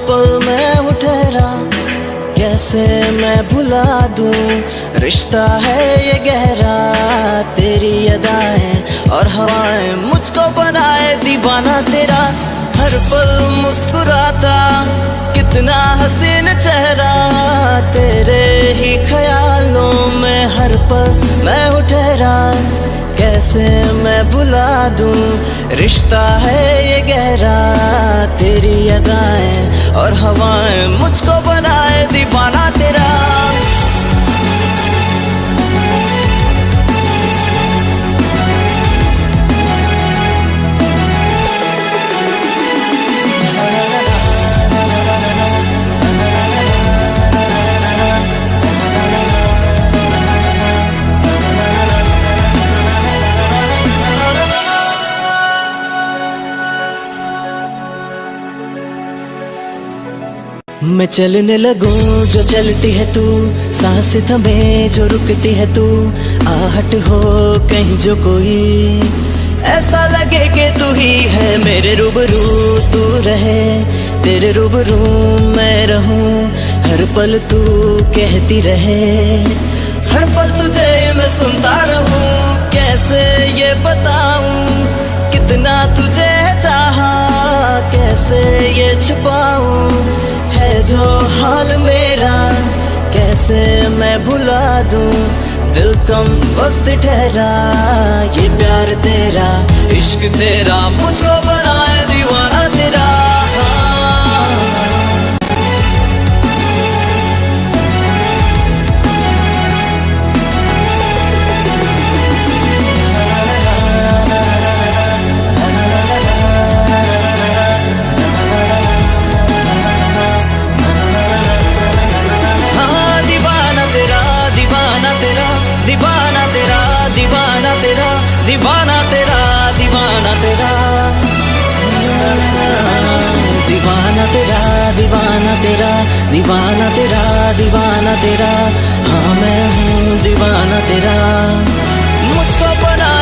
पल मैं हूँ ठहरा, कैसे मैं भुला दूं। रिश्ता है ये गहरा, तेरी अदाएं और हवाएं मुझको बनाए दीवाना तेरा। हर पल मुस्कुराता कितना हसीन चेहरा, तेरे ही ख्यालों में हर पल मैं हूँ ठहरा, कैसे मैं भुला दूं। रिश्ता है ये गहरा, तेरी अदाएं और हवाएं मुझको बनाए दीवाना तेरा। मैं चलने लगूं जो चलती है तू, सांस थमे जो रुकती है तू, आहट हो कहीं जो कोई, ऐसा लगे कि तू ही है मेरे रूबरू। तू रहे तेरे रूबरू मैं रहूं, हर पल तू कहती रहे, हर पल तुझे मैं सुनता रहूं। कैसे ये बताऊं कितना तुझे चाहा, कैसे ये छुपाऊं है जो हाल मेरा, कैसे मैं भुला दूं। दिल कम वक्त ठहरा, ये प्यार तेरा इश्क तेरा मुझको बनाए दीवाना तेरा। दीवाना तेरा दीवाना तेरा दीवाना तेरा दीवाना तेरा दीवाना तेरा दीवाना तेरा दीवाना तेरा दीवाना तेरा, हाँ मैं हूँ दीवाना तेरा। मुझको बना